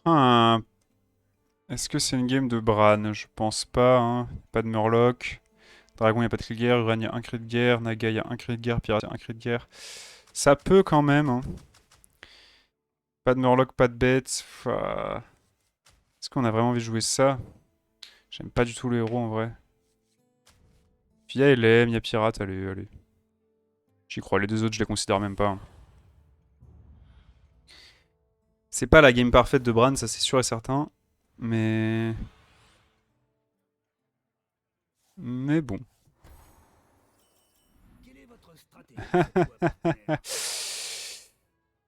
Ah, est-ce que c'est une game de Bran? Je pense pas, hein. Pas de Murloc. Dragon, il a pas de cri de guerre. Uran, il y a un cri de guerre. Naga, il y a un cri de guerre. Pirate, il y a un cri de guerre. Ça peut quand même, hein. Pas de Murloc, pas de bête. Est-ce qu'on a vraiment envie de jouer ça? J'aime pas du tout le héros en vrai. Puis il y a LM, il y a Pirate, allez, allez. J'y crois, les deux autres, je les considère même pas, hein. C'est pas la game parfaite de Bran, ça c'est sûr et certain. Mais. Mais bon.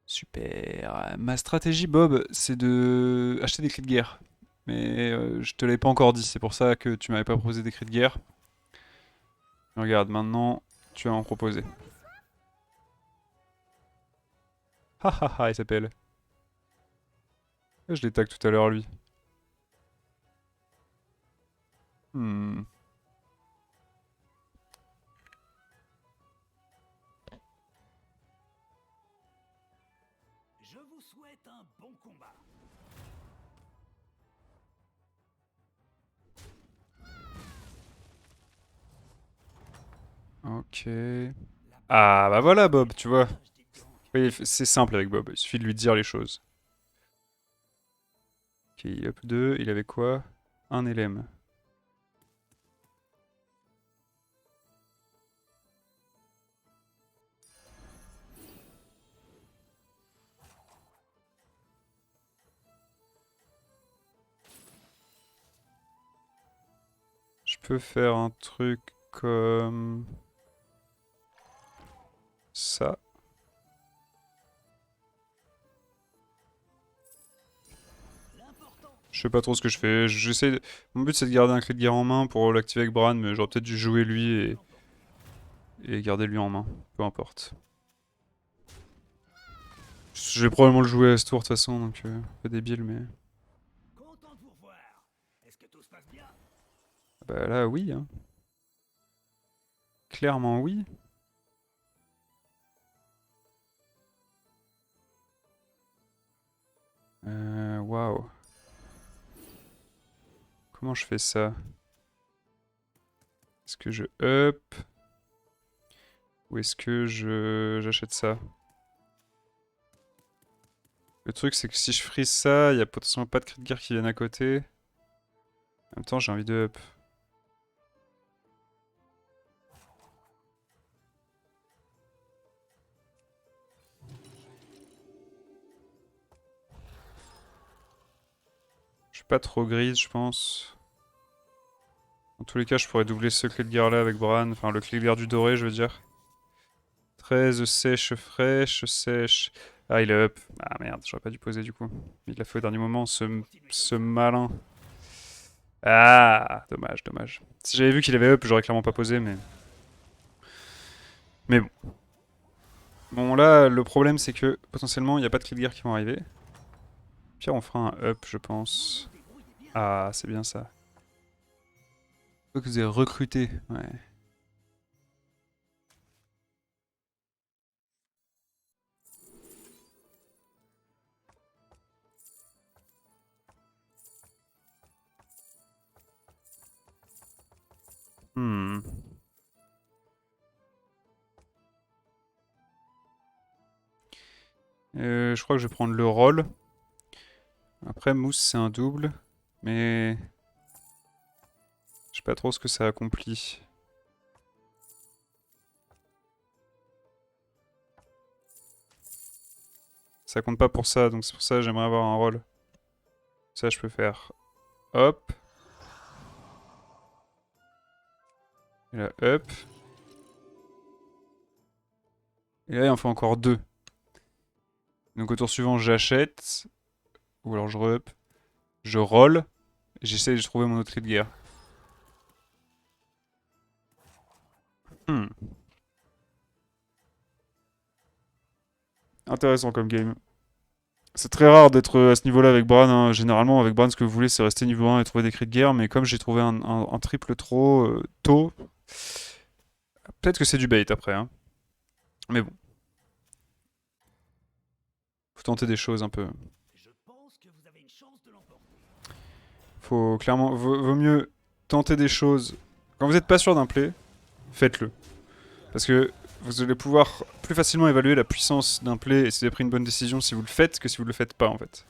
Super. Ma stratégie, Bob, c'est de acheter des cris de guerre. Mais je te l'avais pas encore dit, c'est pour ça que tu m'avais pas proposé des cris de guerre. Regarde, maintenant, tu vas en proposer. Ha ha ha, il s'appelle. Je l'ai tag tout à l'heure, lui. Hmm. Je vous souhaite un bon combat. Ok. Ah, bah voilà, Bob, tu vois. Passage des gangs. Oui, c'est simple avec Bob, il suffit de lui dire les choses. Ok, up 2, il avait quoi? Un LM. Je peux faire un truc comme ça. L'important, Je sais pas trop ce que je fais. Mon but c'est de garder un clé de guerre en main pour l'activer avec Bran, mais j'aurais peut-être dû jouer lui et garder lui en main. Peu importe. Je vais probablement le jouer à ce tour de toute façon, donc pas débile, mais. content de vous revoir. Est-ce que tout se passe bien? Bah là, oui, hein. Clairement, oui. Waouh. Comment je fais ça? Est-ce que je up? Ou est-ce que j'achète ça? Le truc, c'est que si je freeze ça, il y a potentiellement pas de cri de guerre qui viennent à côté. En même temps, j'ai envie de up. Je suis pas trop grise, je pense. Dans tous les cas, je pourrais doubler ce clé de guerre là avec Bran. Enfin, le clé de guerre du doré, je veux dire. 13 sèche fraîche, sèche. Ah, il est up. Ah merde, j'aurais pas dû poser du coup. Il l'a fait au dernier moment, Continuez comme ce ça. malin. Ah, dommage, dommage. Si j'avais vu qu'il avait up, j'aurais clairement pas posé, mais. Mais bon. Bon, là, le problème, c'est que potentiellement, il n'y a pas de clé de guerre qui vont arriver. Pire, on fera un up, je Vous pense. vous débrouillez bien. Ah, c'est bien ça. Faut que vous avez recruté, ouais. Hmm. Je crois que je vais prendre le roll. Après, mousse, c'est un double. Mais je sais pas trop ce que ça accomplit. Ça compte pas pour ça, donc c'est pour ça que j'aimerais avoir un roll. Ça, je peux faire. Hop. Et là, up. Et là, il en faut encore deux. Donc au tour suivant, j'achète. Ou alors je re-up. Je roll. Et j'essaie de trouver mon autre clé de guerre. Hmm. Intéressant comme game. C'est très rare d'être à ce niveau-là avec Bran, hein. Généralement, avec Bran, ce que vous voulez, c'est rester niveau 1 et trouver des cris de guerre. Mais comme j'ai trouvé un triple trop tôt, peut-être que c'est du bait après, hein. Mais bon, faut tenter des choses un peu. Je pense que vous avez une chance de l'emporter. Faut clairement, vaut mieux tenter des choses. Quand vous n'êtes pas sûr d'un play, faites-le. Parce que vous allez pouvoir plus facilement évaluer la puissance d'un play et si vous avez pris une bonne décision si vous le faites que si vous le faites pas en fait.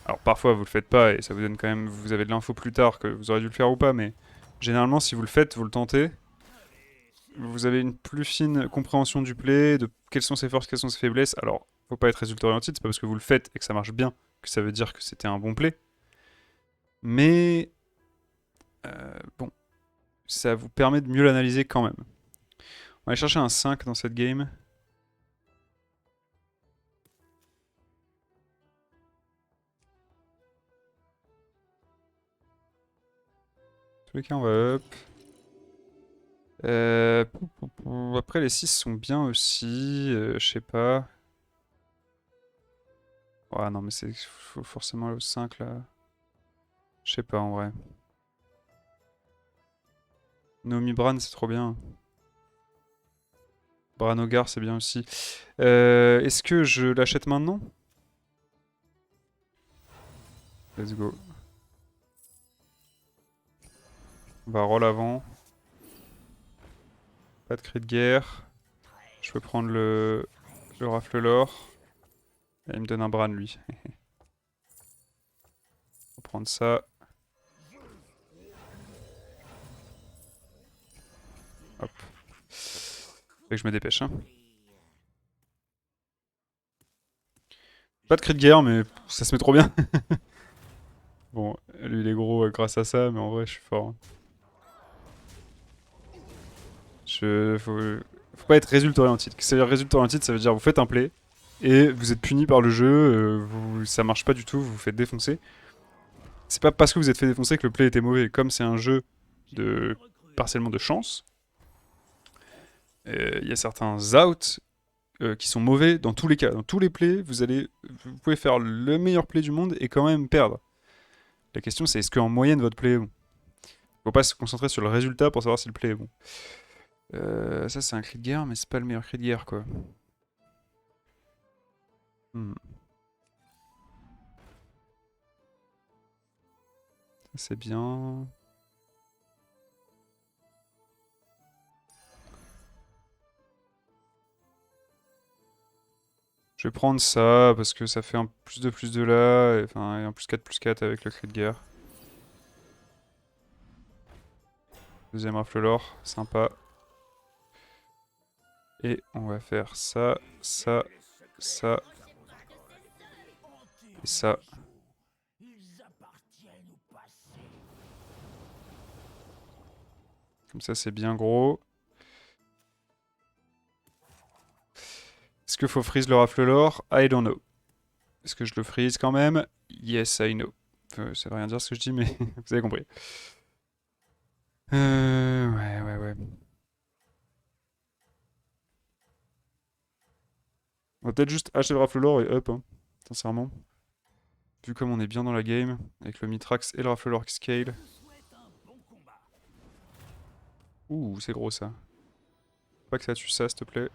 Alors parfois vous le faites pas et ça vous donne quand même, vous avez de l'info plus tard que vous aurez dû le faire ou pas, mais généralement si vous le faites, vous le tentez, vous avez une plus fine compréhension du play, de quelles sont ses forces, quelles sont ses faiblesses. Alors faut pas être résultat orienté, c'est pas parce que vous le faites et que ça marche bien que ça veut dire que c'était un bon play. Mais bon, ça vous permet de mieux l'analyser quand même. On va aller chercher un 5 dans cette game. Dans tous les cas, on va up. Après, les 6 sont bien aussi. Je sais pas. Ouais, non, mais c'est faut forcément le 5 là. Je sais pas en vrai. Naomi Bran, c'est trop bien. Bran Hogar, c'est bien aussi. Est-ce que je l'achète maintenant? Let's go. On va roll avant. Pas de cri de guerre. Je peux prendre le rafle l'or. Il me donne un Bran lui. On va prendre ça. Hop. Fait que je me dépêche. Hein. Pas de cri de guerre, mais ça se met trop bien. Bon, lui il est gros grâce à ça, mais en vrai je suis fort. Hein. Faut pas être résultat oriented. C'est-à-dire résultat oriented, ça veut dire vous faites un play et vous êtes puni par le jeu, ça marche pas du tout, vous vous faites défoncer. C'est pas parce que vous êtes fait défoncer que le play était mauvais. Comme c'est un jeu de partiellement de chance, il y a certains outs qui sont mauvais dans tous les cas. Dans tous les plays, vous pouvez faire le meilleur play du monde et quand même perdre. La question c'est est-ce qu'en moyenne votre play est bon? Faut pas se concentrer sur le résultat pour savoir si le play est bon. Ça c'est un cri de guerre, mais c'est pas le meilleur cri de guerre quoi. Hmm. Ça c'est bien. Je vais prendre ça parce que ça fait un plus de là, et, enfin, et un plus 4 avec le cri de guerre. Deuxième rafle l'or, sympa. Et on va faire ça, ça, ça, et ça. Ils appartiennent au passé. Comme ça c'est bien gros. Est-ce qu'il faut freeze le rafle l'or? I don't know. Est-ce que je le freeze quand même? Yes, I know. Ça veut rien dire ce que je dis, mais vous avez compris. Ouais. On va peut-être juste acheter le rafle l'or et up, hein, sincèrement. Vu comme on est bien dans la game, avec le Mitrax et le rafle l'or qui scale. Ouh, c'est gros ça. Faut pas que ça tue ça, s'il te plaît.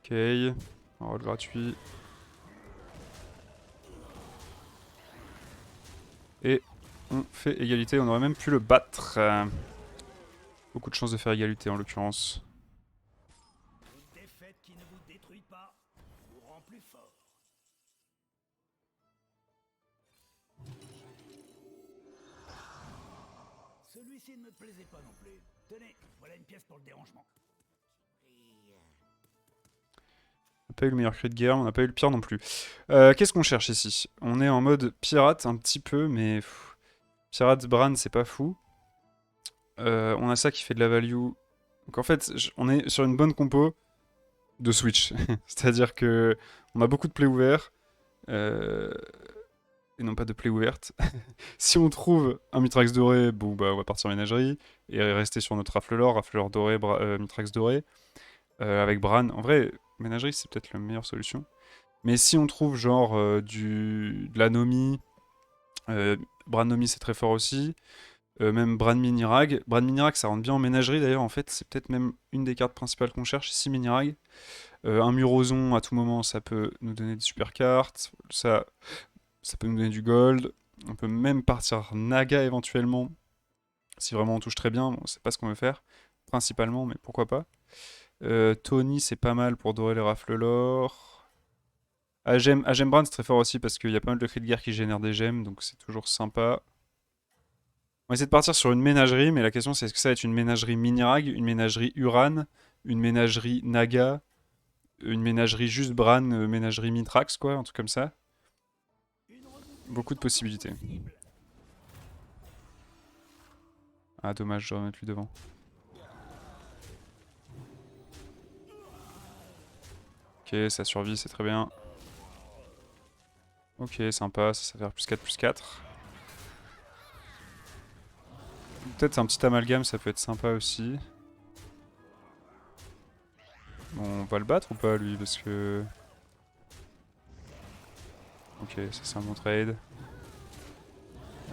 Ok. Roll gratuit. Et on fait égalité, on aurait même pu le battre. Beaucoup de chances de faire égalité en l'occurrence. Une défaite qui ne vous détruit pas vous rend plus fort. Celui-ci ne me plaisait pas non plus. Tenez, voilà une pièce pour le dérangement. On n'a pas eu le meilleur cri de guerre, on n'a pas eu le pire non plus. Qu'est-ce qu'on cherche ici? On est en mode pirate un petit peu, mais pirate Bran c'est pas fou. On a ça qui fait de la value. Donc en fait, on est sur une bonne compo de Switch. C'est-à-dire que on a beaucoup de plays ouverts. Et non pas de plays ouvertes. Si on trouve un Mitrax doré, bon bah on va partir en ménagerie et rester sur notre rafle l'or doré, Mitrax doré. Avec Bran, en vrai, ménagerie c'est peut-être la meilleure solution. Mais si on trouve genre de la Nomi, Bran Nomi c'est très fort aussi. Même Bran Minirag. Bran Minirag, ça rentre bien en ménagerie d'ailleurs, en fait. C'est peut-être même une des cartes principales qu'on cherche, 6 Minirag. Un Murozon, à tout moment, ça peut nous donner des super cartes. Ça peut nous donner du gold. On peut même partir Naga éventuellement. Si vraiment on touche très bien, bon, c'est pas ce qu'on veut faire, principalement, mais pourquoi pas. Tony, c'est pas mal pour dorer les rafles l'or. Agembrand, c'est très fort aussi parce qu'il y a pas mal de cris de guerre qui génèrent des gemmes, donc c'est toujours sympa. On va essayer de partir sur une ménagerie, mais la question c'est est-ce que ça va être une ménagerie Minirag, une ménagerie Uran, une ménagerie Naga, une ménagerie juste Bran, ménagerie Mitrax, quoi, un truc comme ça. Une remontée Beaucoup de semble possibilités. possible. Ah, dommage, je dois remettre lui devant. Ok, ça survit, c'est très bien. Ok, sympa, ça fait plus 4, plus 4. Peut-être un petit amalgame, ça peut être sympa aussi. Bon, on va le battre ou pas, lui, parce que... Ok, ça c'est un bon trade.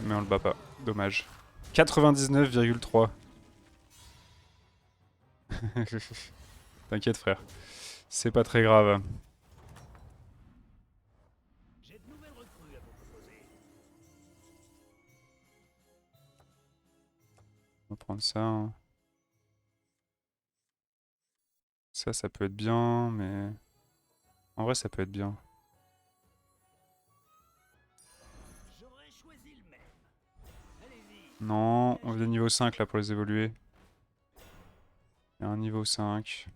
Mais on le bat pas, dommage. 99,3. T'inquiète, frère. C'est pas très grave. J'ai de nouvelles recrues à vous proposer. On va prendre ça, hein. Ça peut être bien, mais... En vrai, ça peut être bien. J'aurais choisi le même. Allez-y. Non, on veut des niveaux 5 là pour les évoluer. Il y a un niveau 5.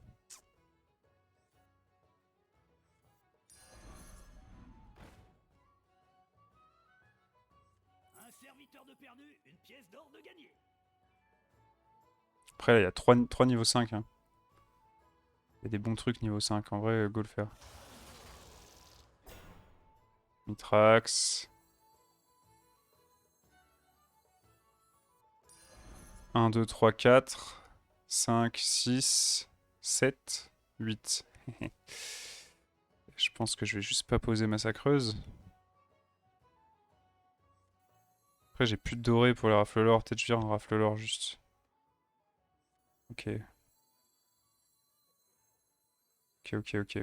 Un serviteur de perdu, une pièce d'or de gagné. Après, là, il y a 3 niveaux 5, hein. Il y a des bons trucs niveau 5. En vrai, go le faire. Mitrax. 1, 2, 3, 4, 5, 6, 7, 8. Je pense que je vais juste pas poser massacreuse. Après, j'ai plus de doré pour les rafles l'or. Peut-être je vire un rafle l'or juste. Ok. Ok, ok, ok.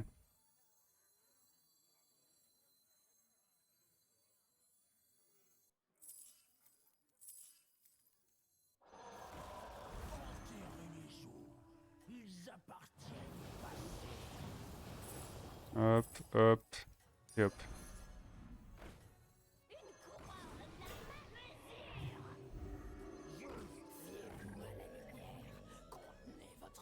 Ils appartiennent au passé. Hop, hop, et hop.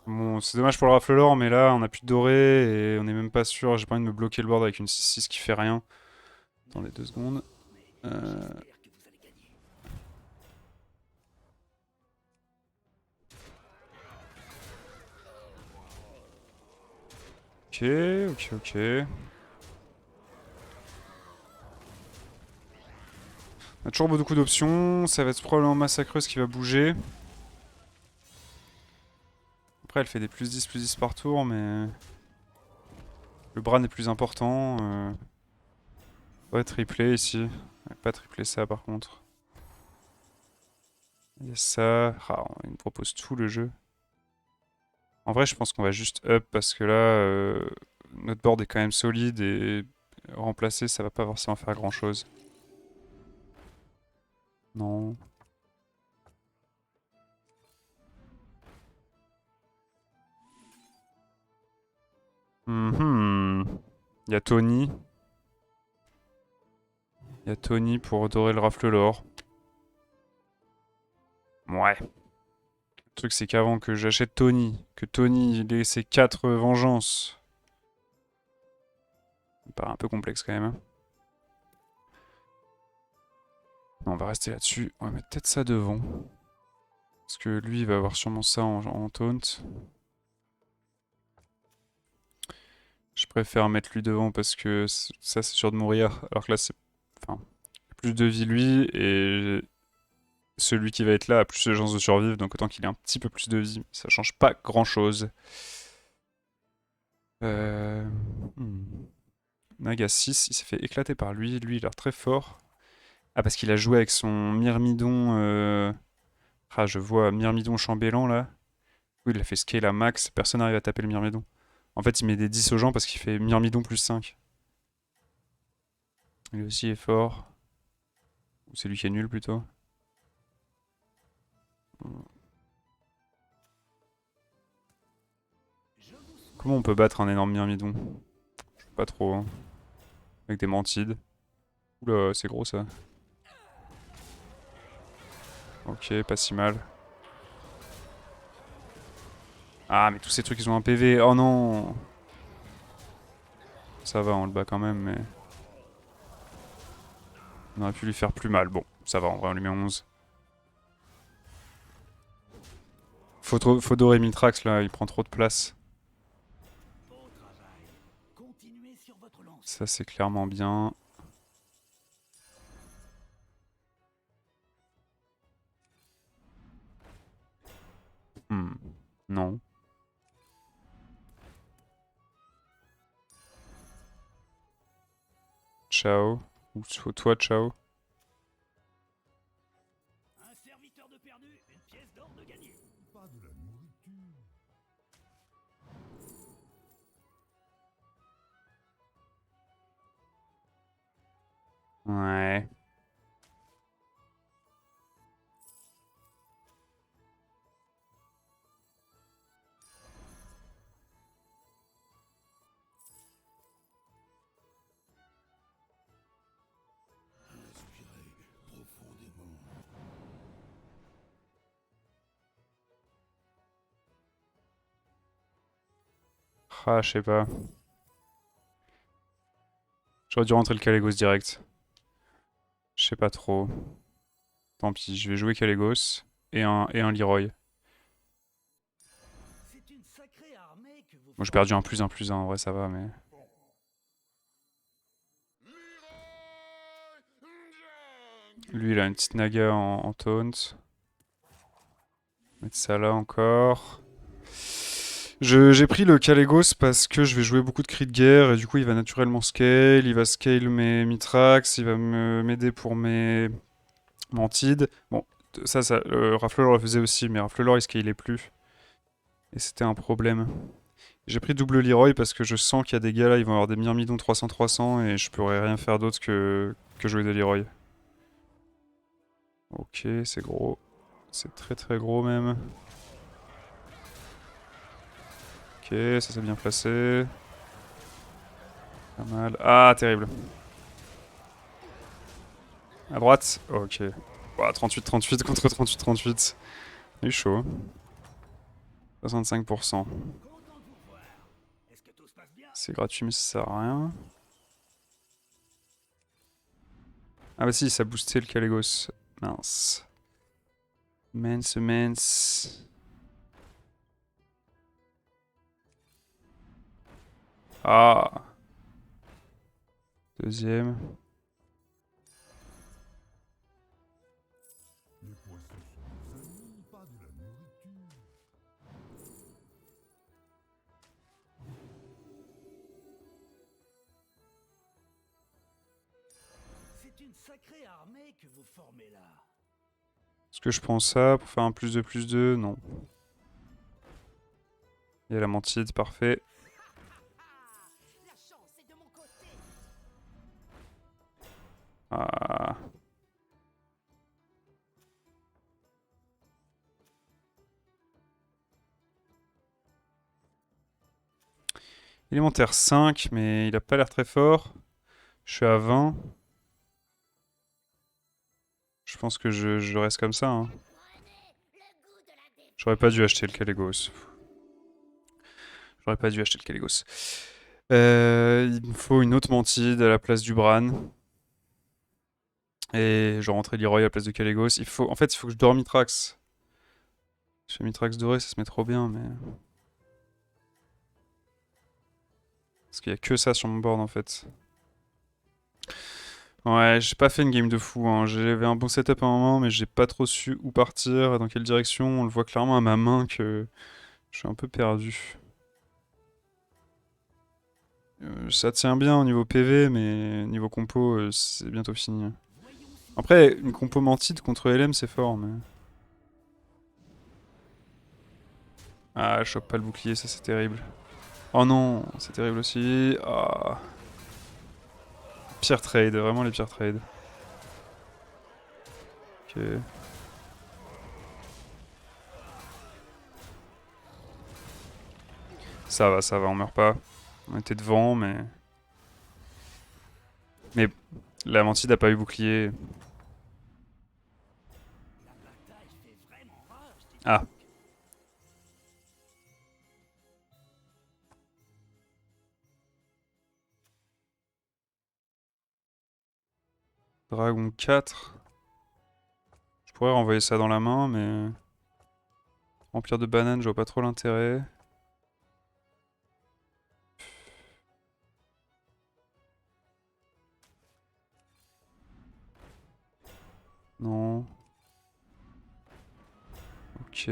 Bon, c'est dommage pour le rafle l'or, mais là, on a plus de doré et on est même pas sûr. J'ai pas envie de me bloquer le board avec une 6-6 qui fait rien. Attendez 2 secondes. Euh, J'espère que vous allez gagner. Ok, ok, ok. On a toujours beaucoup d'options. Ça va être probablement massacreuse qui va bouger. Après, elle fait des plus 10 par tour, mais... Le Bran est plus important. Ouais, tripler ici. Ouais, pas tripler ça, par contre. Il y a ça. Ah, il me propose tout le jeu. En vrai, je pense qu'on va juste up parce que là, notre board est quand même solide et remplacer, ça va pas forcément faire grand chose. Non. Mhm. Il y a Tony. Il y a Tony pour redorer le rafle l'or. Ouais. Le truc, c'est qu'avant que j'achète Tony, que Tony il ait ses 4 vengeances. Ça me paraît un peu complexe quand même, hein. Non, on va rester là-dessus. On va mettre peut-être ça devant. Parce que lui, il va avoir sûrement ça en taunt. Je préfère mettre lui devant parce que ça, c'est sûr de mourir. Alors que là, c'est. Enfin, il a plus de vie lui, et celui qui va être là a plus de chances de survivre, donc autant qu'il ait un petit peu plus de vie. Ça change pas grand-chose. Euh... hmm. Naga 6, il s'est fait éclater par lui. Lui, il a l'air très fort. Ah, parce qu'il a joué avec son Myrmidon Ah, je vois Myrmidon chambellan là. Oui, il a fait scale à max, personne n'arrive à taper le Myrmidon. En fait, il met des 10 aux gens parce qu'il fait Myrmidon plus 5. Lui aussi est fort. Ou c'est lui qui est nul plutôt. Comment on peut battre un énorme Myrmidon? Je sais pas trop, hein. Avec des mantides. Oula, c'est gros ça. Ok, pas si mal. Ah, mais tous ces trucs, ils ont un PV. Oh non! Ça va, on le bat quand même, mais... On aurait pu lui faire plus mal. Bon, ça va, en vrai, on lui met 11. Faut dorer Mitrax, là, il prend trop de place. Beau travail. Continuez sur votre lancée. Ça, c'est clairement bien. Non. Ciao. Ou toi, ciao. Un serviteur de perdu, une pièce d'or de gagné. Pas de la nourriture. Ouais. Inspirez profondément. Ah, je sais pas. J'aurais dû rentrer le Kalégos direct. Je sais pas trop. Tant pis, je vais jouer Kalégos et un Leroy. C'est une sacrée armée que vous Bon, j'ai perdu un plus un, en vrai, ça va, mais... Lui, il a une petite naga en taunt. Mettre ça là encore. J'ai pris le Kalégos parce que je vais jouer beaucoup de cris de guerre et du coup il va naturellement scale, il va scale mes Mitrax, il va m'aider pour mes Mantides. Bon, ça Raflelor le faisait aussi, mais Raflelor il scalait plus. Et c'était un problème. J'ai pris double Leroy parce que je sens qu'il y a des gars là, ils vont avoir des Myrmidons 300-300 et je pourrais rien faire d'autre que jouer des Leroy. Ok, c'est gros. C'est très très gros même. Ok, ça s'est bien placé. Pas mal. Ah, terrible. À droite. Ok. Ouah, 38-38 contre 38-38. Il est chaud. 65%. content de vous voir. Est-ce que tout se passe bien? C'est gratuit mais ça sert à rien. Ah bah si, ça boostait le Kalégos. Mince. Mince. Ah. Deuxième. Les poissons sont des amis, pas de la nourriture. C'est une sacrée armée que vous formez là. Est-ce que je prends ça pour faire un +2/+2? Non. Il y a la mantide, parfait. La chance est de mon côté. Ah. Élémentaire 5, mais il a pas l'air très fort. Je suis à 20. Je pense que je reste comme ça, hein. Prenez le goût de la défaite. J'aurais pas dû acheter le Kalégos. J'aurais pas dû acheter le Kalégos. Il me faut une autre mantide à la place du Bran. Et je rentrer Leroy à la place de Kalégos. En fait, il faut que je dors Mitrax. Je fais Mitrax doré, ça se met trop bien, mais... Parce qu'il y a que ça sur mon board, en fait. Ouais, j'ai pas fait une game de fou, hein. J'avais un bon setup à un moment, mais j'ai pas trop su où partir, dans quelle direction. On le voit clairement à ma main que je suis un peu perdu. Ça tient bien au niveau PV, mais niveau compo, c'est bientôt fini. Après, une compo mantide contre LM, c'est fort, mais... Ah, je chope pas le bouclier, ça c'est terrible. Oh non, c'est terrible aussi. Ah. Pire trade, vraiment les pires trades. Ok. Ça va, on meurt pas. On était devant, mais... Mais la Mantide a pas eu bouclier. Ah. Dragon 4. Je pourrais renvoyer ça dans la main, mais... Empire de banane, je vois pas trop l'intérêt. Non. Ok.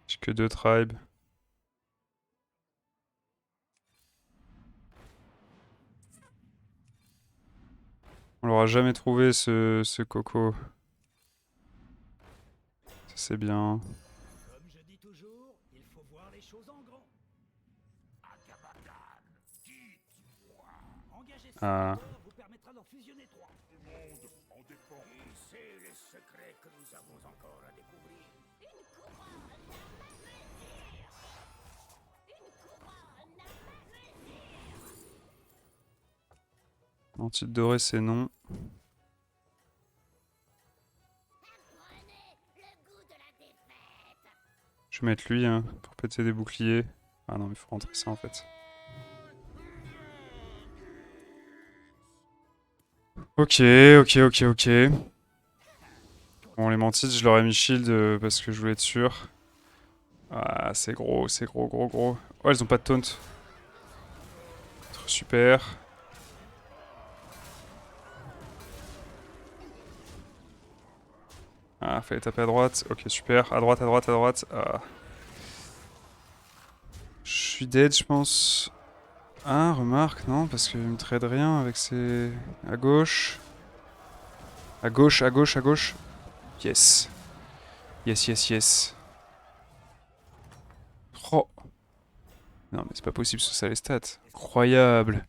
J'ai que 2 tribes. On l'aura jamais trouvé ce coco. Ça c'est bien. Comme je dis toujours, il faut voir les choses en grand. Engager ces Ah. leaders vous permettra d'en fusionner 3. Qui sait les secrets que nous avons encore à découvrir? Une couronne à ma mesure. Une couronne à ma mesure. Mantide dorée, c'est non. Apprenez le goût de la défaite. Je vais mettre lui hein, pour péter des boucliers. Ah non, mais faut rentrer ça en fait. Ok, ok. Bon, les mantides, je leur ai mis shield parce que je voulais être sûr. Ah, c'est gros. Oh, elles ont pas de taunt. Super. Ah, fallait taper à droite. Ok, super. À droite. Ah. Je suis dead, je pense. Ah, remarque, non, parce qu'il me trade rien avec ses... À gauche. À gauche. Yes. Yes. Oh. Non, mais c'est pas possible, c'est ça les stats. Incroyable.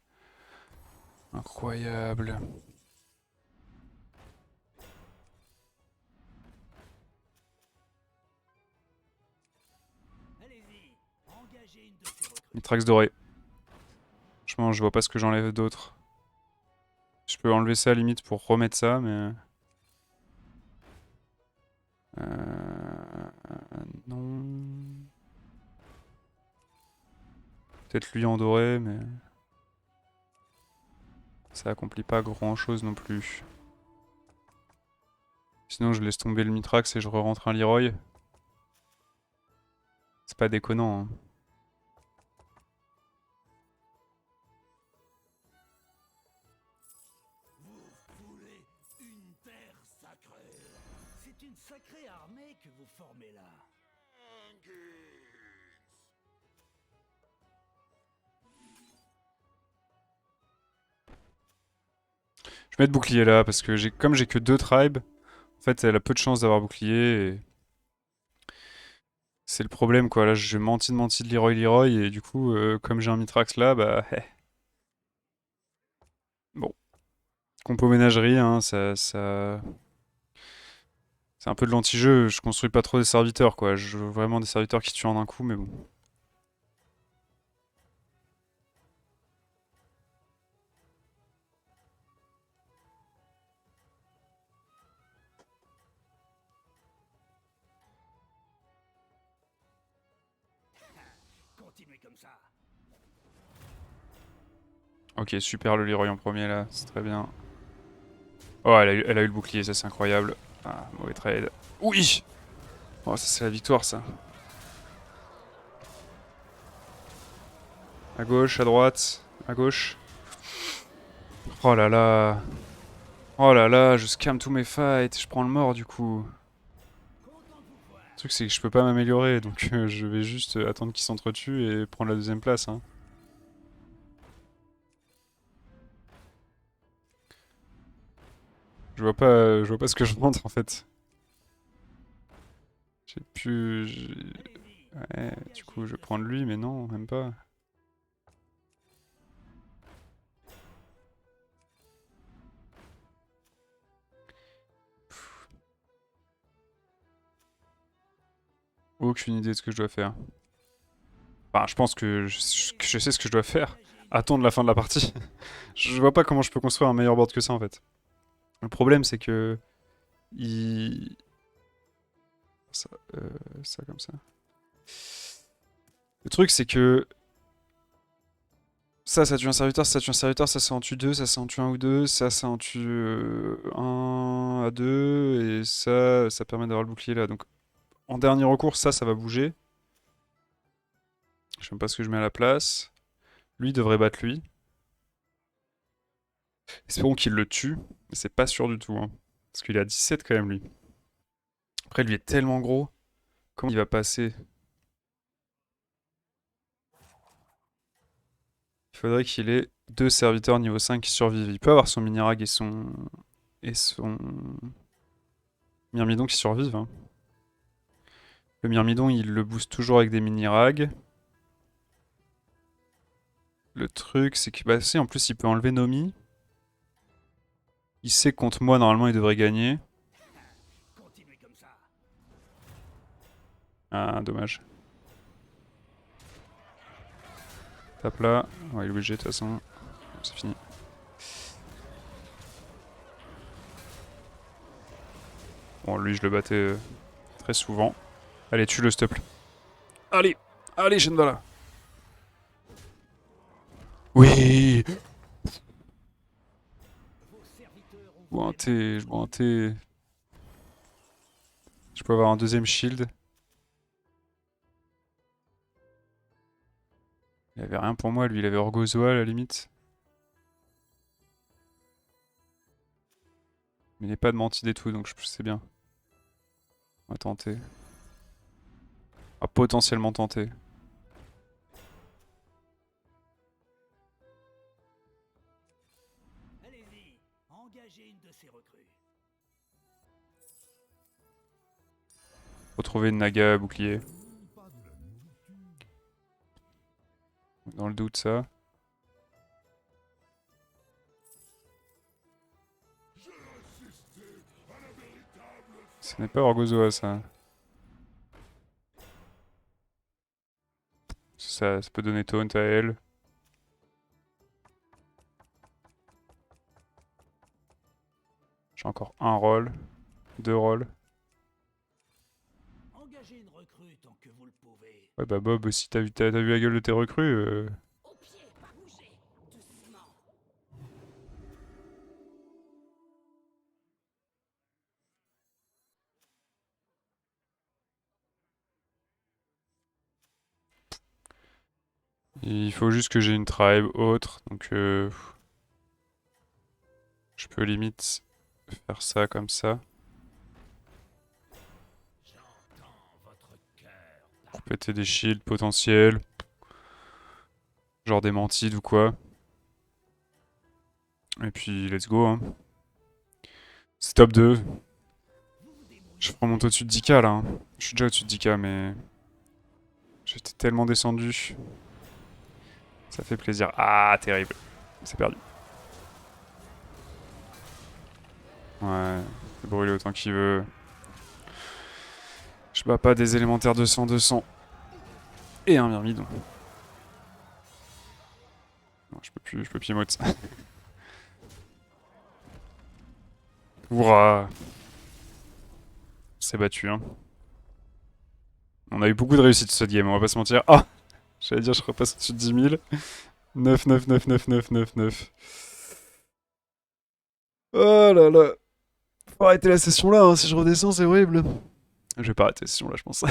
Allez-y, engagez une de ces recrues. Mitrax doré. Franchement, je vois pas ce que j'enlève d'autre. Je peux enlever ça limite pour remettre ça, mais... Non... Peut-être lui en doré, mais... Ça accomplit pas grand-chose non plus. Sinon, je laisse tomber le Mitrax et je re-rentre un Leroy. C'est pas déconnant, hein. Vous voulez une terre sacrée? C'est une sacrée armée que vous formez là. Je vais mettre bouclier là, parce que comme j'ai que 2 tribes, en fait, elle a peu de chances d'avoir bouclier, et... C'est le problème, quoi. Là, je mentis de Leroy, et du coup, comme j'ai un Mitrax là, bah... Bon. Compo ménagerie, hein, ça... C'est un peu de l'anti-jeu, je construis pas trop des serviteurs, quoi. Je veux vraiment des serviteurs qui tuent en un coup, mais bon. Continuez comme ça. Ok, super le Leroy en premier, là. C'est très bien. Oh, elle a eu le bouclier, ça c'est incroyable. Ah, mauvais trade. Oui! Oh, ça c'est la victoire, ça. À gauche, à droite, à gauche. Oh là là. Oh là là, je scam tous mes fights, je prends le mort du coup. Le truc c'est que je peux pas m'améliorer, donc je vais juste attendre qu'ils s'entretuent et prendre la deuxième place. Hein. Je vois pas ce que je montre en fait. J'ai pu... Ouais, du coup je vais prendre lui, mais non, même pas. Aucune idée de ce que je dois faire. Enfin, je pense que je sais ce que je dois faire. Attendre la fin de la partie. Je vois pas comment je peux construire un meilleur board que ça en fait. Le problème c'est que... Il... Ça, ça comme ça. Le truc c'est que... Ça tue un serviteur, ça tue un serviteur, ça en tue deux, ça en tue un ou deux, ça en tue un à deux, et ça permet d'avoir le bouclier là. Donc en dernier recours, ça va bouger. Je sais même pas ce que je mets à la place. Lui devrait battre lui. Espérons qu'il le tue, mais c'est pas sûr du tout. Hein. Parce qu'il est à 17 quand même lui. Après lui est tellement gros, comment il va passer? Il faudrait qu'il ait deux serviteurs niveau 5 qui survivent. Il peut avoir son Minirag et son Myrmidon qui survivent. Hein. Le Myrmidon, il le booste toujours avec des mini-rags. Le truc, c'est que, bah, si, en plus, il peut enlever Nomi. Il sait que contre moi, normalement, il devrait gagner. Continuez comme ça. Ah, dommage. Tape là. Ouais, il est obligé, de toute façon. C'est fini. Bon, lui, je le battais très souvent. Allez, tue-le, s'il te plaît. Allez! Allez, Shenvala! Oui! Vos serviteurs ont Je bois un thé, je bois un thé. Je peux avoir un deuxième shield. Il avait rien pour moi, lui, il avait Orgozoa à la limite. Mais il n'est pas de mantide et tout, donc je sais bien. On va tenter. On va potentiellement tenter. Allez-y, engagez une de ces recrues. Retrouver une Naga bouclier. Pas de la nourriture. Dans le doute, ça. Ce n'est pas Orgozoa, ça. Ça peut donner taunt à elle. J'ai encore un roll. Deux rolls. Engagez une recrue tant que vous le pouvez. Ouais, bah Bob, si t'as vu la gueule de tes recrues, Au pied, pas bouger. Doucement. il faut juste que j'ai une tribe autre. Donc, je peux limite faire ça comme ça. J'entends votre cœur. Pour péter des shields potentiels. Genre des mantides ou quoi. Et puis, let's go. Hein. C'est top 2. Je remonte au-dessus de 10k là. Hein. Je suis déjà au-dessus de 10k, mais. J'étais tellement descendu. Ça fait plaisir. Ah, terrible. C'est perdu. Ouais, il peut brûler autant qu'il veut. Je bats pas des élémentaires 200-200. Et un myrmidon. Non, je peux pimote ça. Hurrah! C'est battu, hein. On a eu beaucoup de réussite cette game, on va pas se mentir. Ah! J'allais dire, je repasse au-dessus de 10 000. 9, 9, 9, 9, 9, 9, 9. Oh là là. Faut arrêter la session là, hein. Si je redescends, c'est horrible. Je vais pas arrêter la session là, je pense.